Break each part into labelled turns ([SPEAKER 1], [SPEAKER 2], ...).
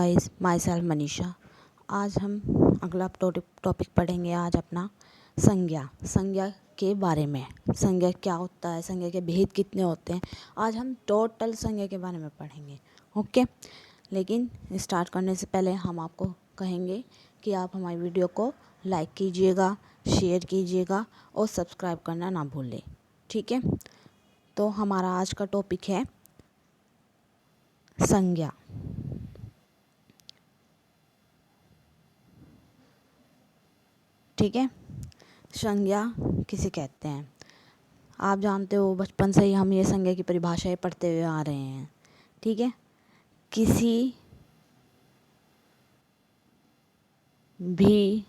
[SPEAKER 1] Guys, my self Manisha. आज हम अगला टॉपिक पढ़ेंगे। आज अपना संज्ञा के बारे में। संज्ञा क्या होता है, संज्ञा के भेद कितने होते हैं, आज हम टोटल संज्ञा के बारे में पढ़ेंगे। ओके, लेकिन स्टार्ट करने से पहले हम आपको कहेंगे कि आप हमारी वीडियो को लाइक कीजिएगा, शेयर कीजिएगा और सब्सक्राइब करना ना भूलें। ठीक है, तो हमारा आज का टॉपिक है संज्ञा। ठीक है, संज्ञा किसे कहते हैं आप जानते हो। बचपन से ही हम ये संज्ञा की परिभाषाएं पढ़ते हुए आ रहे हैं। ठीक है, किसी भी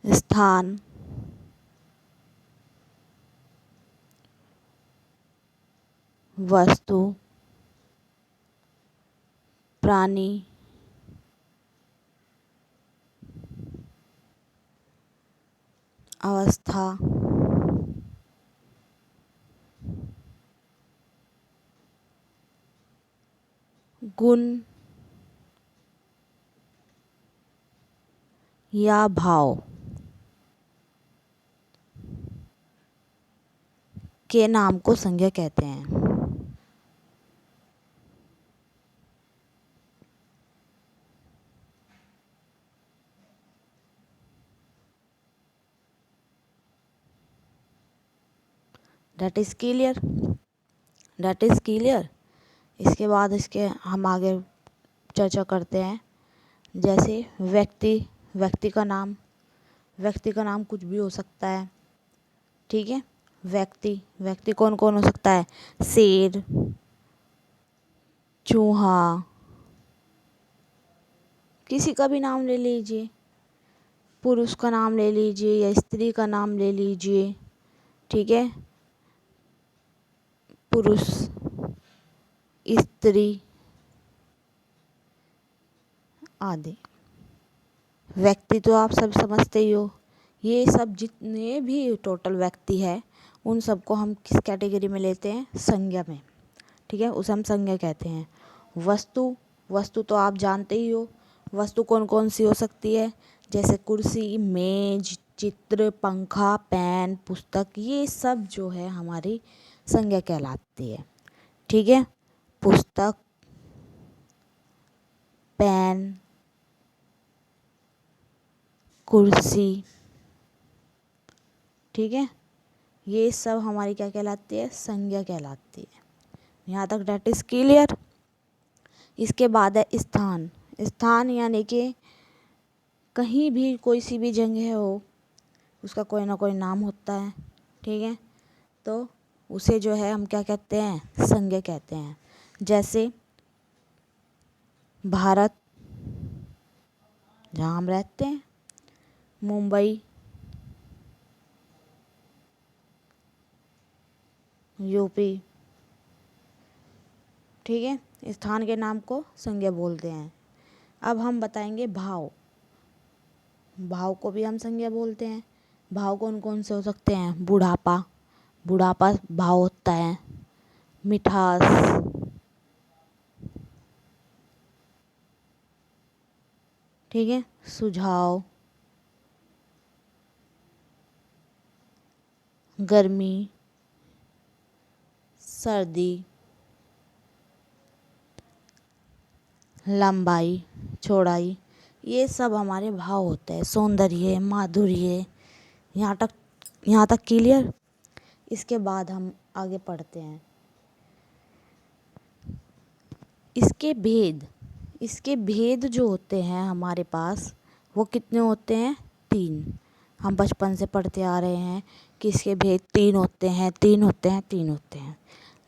[SPEAKER 1] स्थान, वस्तु, प्राणी, अवस्था, गुण या भाव के नाम को संज्ञा कहते हैं। That is clear. इसके बाद इसके हम आगे चर्चा करते हैं। जैसे व्यक्ति का नाम कुछ भी हो सकता है। ठीक है, व्यक्ति कौन कौन हो सकता है? शेर, चूहा, किसी का भी नाम ले लीजिए, पुरुष का नाम ले लीजिए या स्त्री का नाम ले लीजिए। ठीक है, पुरुष, स्त्री आदि। व्यक्ति तो आप सब समझते ही हो। ये सब जितने भी टोटल व्यक्ति है उन सबको हम किस कैटेगरी में लेते हैं? संज्ञा में। ठीक है, उसे हम संज्ञा कहते हैं। वस्तु तो आप जानते ही हो। वस्तु कौन कौन सी हो सकती है? जैसे कुर्सी, मेज, चित्र, पंखा, पेन, पुस्तक, ये सब जो है हमारी संज्ञा कहलाती है। ठीक है, पुस्तक, पेन, कुर्सी, ठीक है, ये सब हमारी क्या कहलाती है? संज्ञा कहलाती है। यहाँ तक दैट इज क्लियर। इसके बाद है स्थान यानी कि कहीं भी कोई सी भी जगह हो, उसका कोई ना कोई नाम होता है। ठीक है, तो उसे जो है हम क्या कहते हैं? संज्ञा कहते हैं। जैसे भारत, जहाँ हम रहते हैं, मुंबई, यूपी। ठीक है, स्थान के नाम को संज्ञा बोलते हैं। अब हम बताएंगे भाव को भी हम संज्ञा बोलते हैं। भाव कौन कौन से हो सकते हैं? बुढ़ापा भाव होता है। मिठास, ठीक है, सुझाव, गर्मी, सर्दी, लंबाई, चौड़ाई, ये सब हमारे भाव होते हैं। सौंदर्य, माधुर्य, यहाँ तक क्लियर। इसके बाद हम आगे पढ़ते हैं। इसके भेद जो होते हैं हमारे पास, वो कितने होते हैं? 3। हम बचपन से पढ़ते आ रहे हैं कि इसके भेद 3 होते हैं।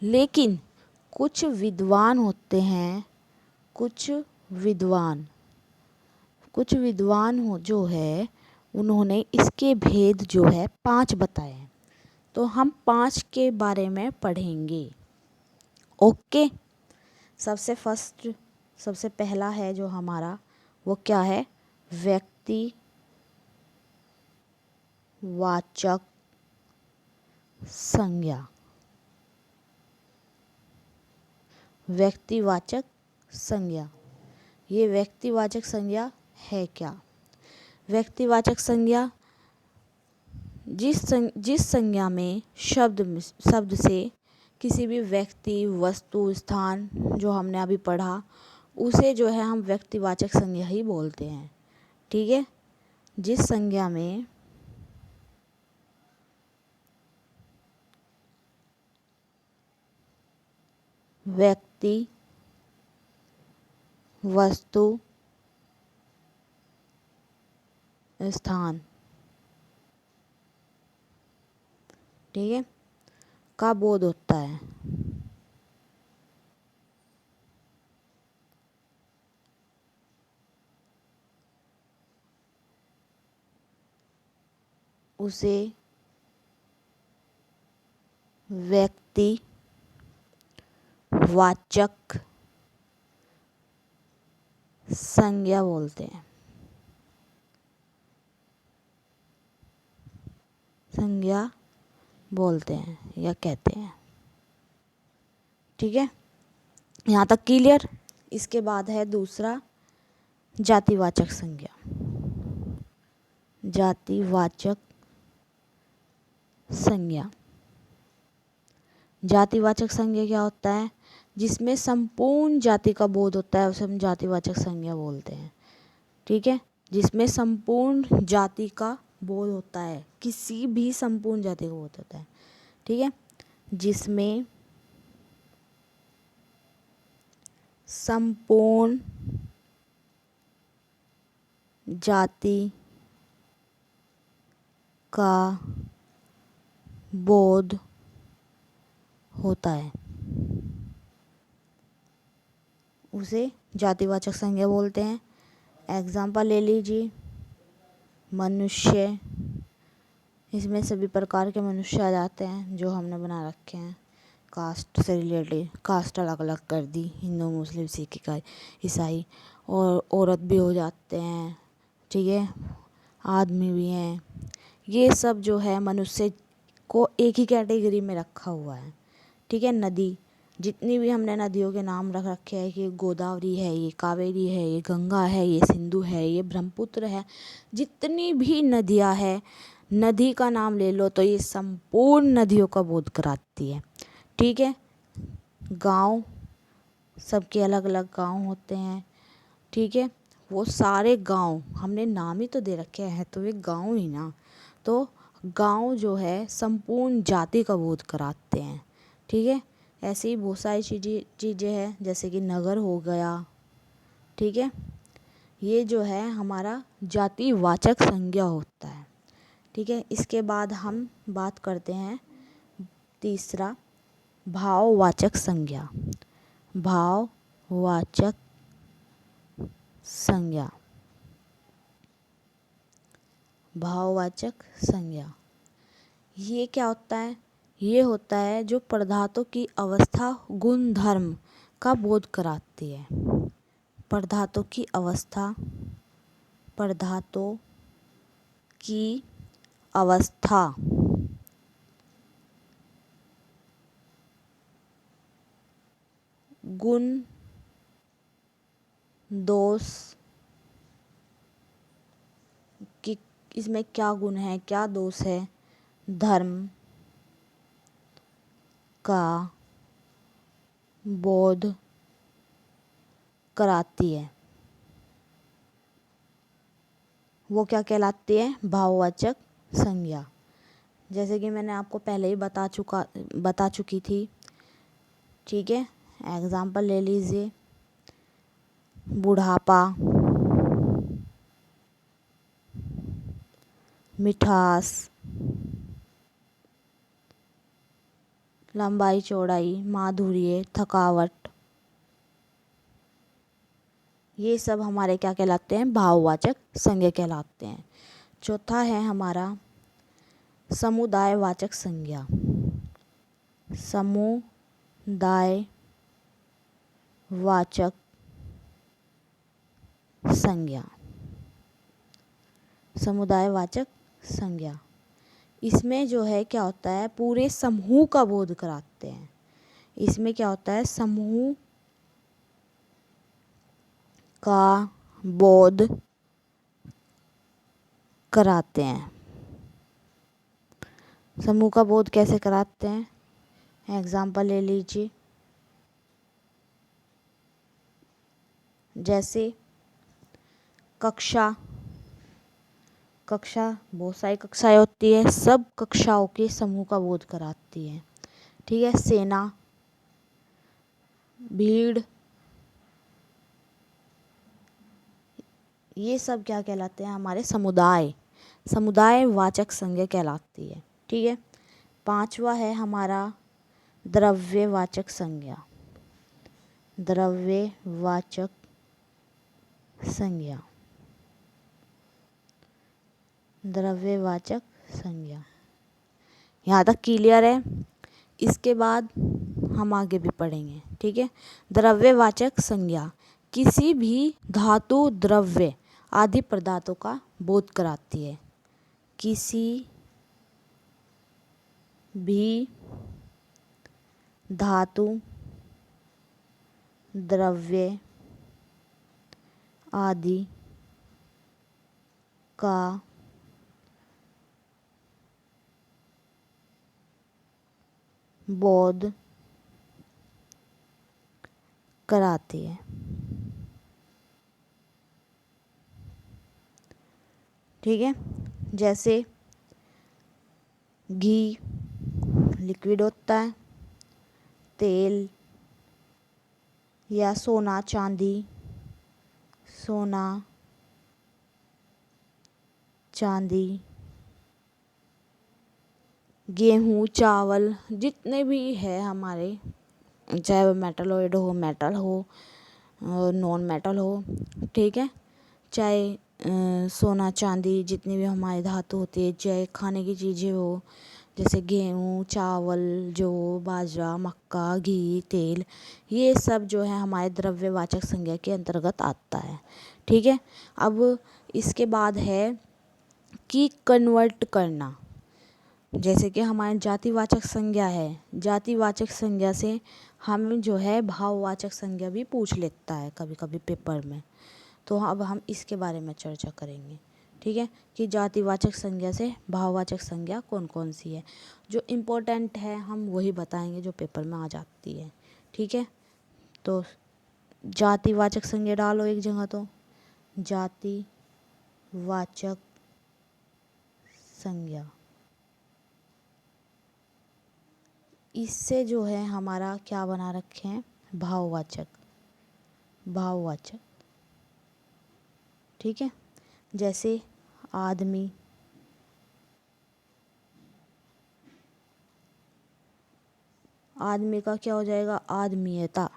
[SPEAKER 1] लेकिन कुछ विद्वान हो जो है, उन्होंने इसके भेद जो है 5 बताए हैं। तो हम 5 के बारे में पढ़ेंगे। ओके, सबसे पहला है जो हमारा, वो क्या है? व्यक्तिवाचक संज्ञा। व्यक्तिवाचक संज्ञा। ये व्यक्तिवाचक संज्ञा है क्या? व्यक्तिवाचक संज्ञा जिस संज्ञा में शब्द से किसी भी व्यक्ति, वस्तु, स्थान, जो हमने अभी पढ़ा, उसे जो है हम व्यक्तिवाचक संज्ञा ही बोलते हैं। ठीक है। जिस संज्ञा में व्यक्ति, वस्तु, स्थान, ठीक है, का बोध होता है, उसे व्यक्ति वाचक संज्ञा बोलते हैं। संज्ञा बोलते हैं या कहते हैं। ठीक है, यहाँ तक क्लियर। इसके बाद है दूसरा, जातिवाचक संज्ञा। जातिवाचक संज्ञा। जातिवाचक संज्ञा क्या होता है? जिसमें संपूर्ण जाति का बोध होता है उसे हम जातिवाचक संज्ञा बोलते हैं। ठीक है, जिसमें संपूर्ण जाति का बोध होता है, किसी भी संपूर्ण जाति का बोध होता है। ठीक है, जिसमें संपूर्ण जाति का बोध होता है उसे जातिवाचक संज्ञा बोलते हैं। एग्जाम्पल ले लीजिए, मनुष्य। इसमें सभी प्रकार के मनुष्य आ जाते हैं जो हमने बना रखे हैं। कास्ट से रिलेटेड कास्ट अलग अलग कर दी, हिंदू, मुस्लिम, सिख, ईसाई, और औरत भी हो जाते हैं। ठीक है, आदमी भी हैं। ये सब जो है मनुष्य को एक ही कैटेगरी में रखा हुआ है। ठीक है, नदी, जितनी भी हमने नदियों के नाम रख रखे हैं कि गोदावरी है, ये कावेरी है, ये गंगा है, ये सिंधु है, ये ब्रह्मपुत्र है, जितनी भी नदियाँ हैं, नदी का नाम ले लो तो ये संपूर्ण नदियों का बोध कराती है। ठीक है, गांव, सबके अलग अलग गांव होते हैं। ठीक है, वो सारे गांव हमने नाम ही तो दे रखे हैं, तो वे गांव ही ना, तो गांव जो है संपूर्ण जाति का बोध कराते हैं। ठीक है, ऐसे ही बहुत सारी चीज़ें हैं, जैसे कि नगर हो गया। ठीक है, ये जो है हमारा जातिवाचक संज्ञा होता है। ठीक है, इसके बाद हम बात करते हैं तीसरा, भाववाचक संज्ञा। भाववाचक संज्ञा। भाववाचक संज्ञा ये क्या होता है? ये होता है जो पदार्थों की अवस्था, गुण, धर्म का बोध कराती है। पदार्थों की अवस्था, पदार्थों की अवस्था, गुण, दोष, कि इसमें क्या गुण है, क्या दोष है, धर्म का बोध कराती है। वो क्या कहलाती है? भाववाचक संज्ञा। जैसे कि मैंने आपको पहले ही बता चुकी थी। ठीक है, एग्जाम्पल ले लीजिए, बुढ़ापा, मिठास, लंबाई चौड़ाई, माधुर्य, थकावट, ये सब हमारे क्या कहलाते हैं? भाववाचक संज्ञा कहलाते हैं। चौथा है हमारा समुदायवाचक संज्ञा। समुदायवाचक संज्ञा। समुदायवाचक संज्ञा, इसमें जो है क्या होता है? पूरे समूह का बोध कराते हैं। इसमें क्या होता है? समूह का बोध कराते हैं। समूह का बोध कैसे कराते हैं, एग्जाम्पल ले लीजिए। जैसे कक्षा बहुत सारी कक्षाएं होती है, सब कक्षाओं के समूह का बोध कराती है। ठीक है। सेना, भीड़, ये सब क्या कहलाते हैं, हमारे समुदाय वाचक संज्ञा कहलाती है। ठीक है। 5वां है हमारा द्रव्यवाचक संज्ञा। द्रव्यवाचक संज्ञा, द्रव्यवाचक संज्ञा। यहाँ तक क्लियर है। इसके बाद हम आगे भी पढ़ेंगे। ठीक है। द्रव्यवाचक संज्ञा किसी भी धातु, द्रव्य आदि पदार्थों का बोध कराती है। किसी भी धातु, द्रव्य आदि का बोध कराती है। ठीक है। जैसे घी लिक्विड होता है, तेल या सोना चांदी, गेहूँ, चावल, जितने भी है हमारे, चाहे वो मेटलॉइड हो, मेटल हो, नॉन मेटल हो। ठीक है। चाहे सोना चांदी, जितनी भी हमारी धातु होती है, चाहे खाने की चीज़ें हो, जैसे गेहूँ, चावल, जौ, बाजरा, मक्का, घी, तेल, ये सब जो है हमारे द्रव्यवाचक संज्ञा के अंतर्गत आता है। ठीक है। अब इसके बाद है कि कन्वर्ट करना। जैसे कि हमारे जातिवाचक संज्ञा है, जातिवाचक संज्ञा से हम जो है भाववाचक संज्ञा भी पूछ लेता है कभी कभी पेपर में। तो अब हम इसके बारे में चर्चा करेंगे। ठीक है। कि जातिवाचक संज्ञा से भाववाचक संज्ञा कौन कौन सी है। जो इम्पोर्टेंट है हम वही बताएंगे जो पेपर में आ जाती है। ठीक है। तो जातिवाचक संज्ञा डालो एक जगह। तो जातिवाचक संज्ञा, इससे जो है हमारा क्या बना रखे हैं, भाववाचक। ठीक है। जैसे आदमी का क्या हो जाएगा, आदमीयता।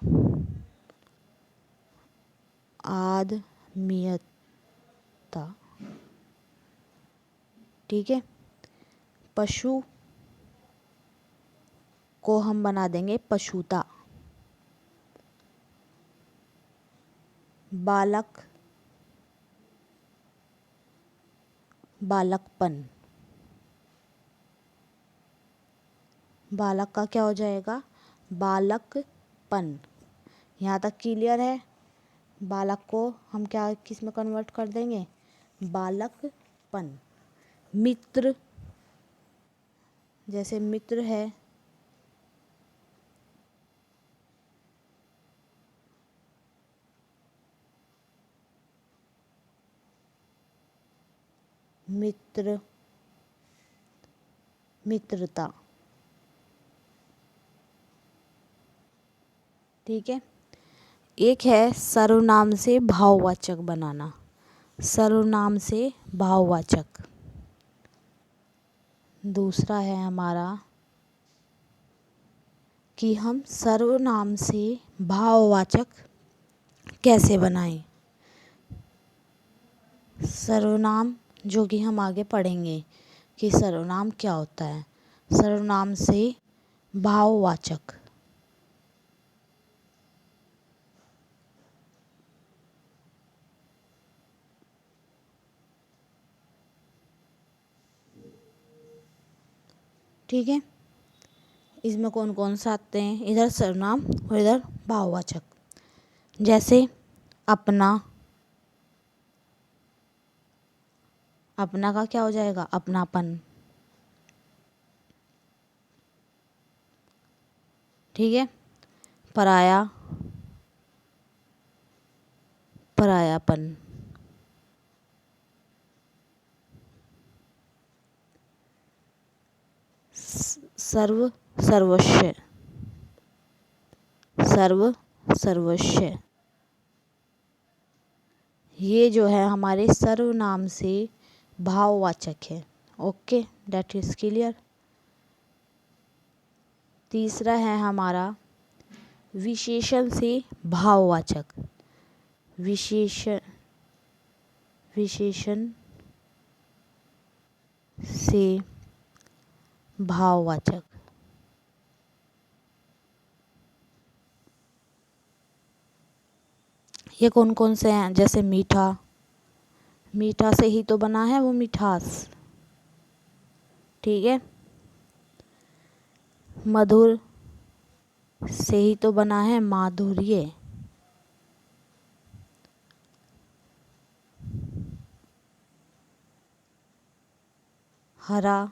[SPEAKER 1] ठीक है। पशु को हम बना देंगे पशुता। बालकपन। बालक का क्या हो जाएगा, बालकपन। यहाँ तक क्लियर है। बालक को हम क्या किस में कन्वर्ट कर देंगे, बालकपन। मित्र, जैसे मित्र है, मित्रता। ठीक है। एक है सर्वनाम से भाववाचक बनाना। सर्वनाम से भाववाचक। दूसरा है हमारा कि हम सर्वनाम से भाववाचक कैसे बनाएं। सर्वनाम जो कि हम आगे पढ़ेंगे कि सर्वनाम क्या होता है। सर्वनाम से भाववाचक। ठीक है। इसमें कौन कौन सा आते हैं, इधर सर्वनाम और इधर भाववाचक। जैसे अपना, अपना का क्या हो जाएगा? अपनापन। ठीक है। पराया, परायापन। सर्व, सर्वस्व, सर्व, सर्वस्व। ये जो है हमारे सर्वनाम से भाववाचक है। Okay, that is clear. तीसरा है हमारा विशेषण से भाववाचक। विशेषण, विशेषण से भाववाचक। ये कौन कौन से हैं? जैसे मीठा, मीठा से ही तो बना है वो मिठास। ठीक है। मधुर से ही तो बना है माधुर्य। हरा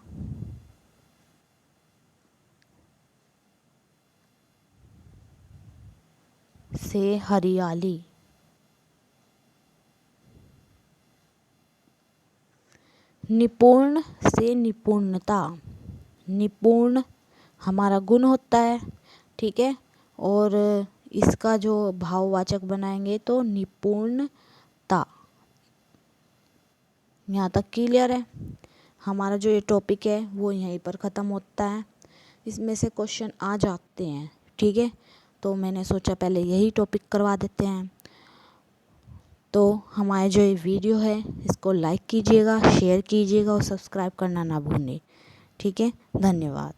[SPEAKER 1] से हरियाली। निपुण से निपुणता। निपुण हमारा गुण होता है। ठीक है। और इसका जो भाववाचक बनाएंगे तो निपुणता। यहाँ तक क्लियर है। हमारा जो ये टॉपिक है वो यहीं पर ख़त्म होता है। इसमें से क्वेश्चन आ जाते हैं। ठीक है। तो मैंने सोचा पहले यही टॉपिक करवा देते हैं। तो हमारे जो ये वीडियो है इसको लाइक कीजिएगा, शेयर कीजिएगा और सब्सक्राइब करना ना भूलें। ठीक है। धन्यवाद।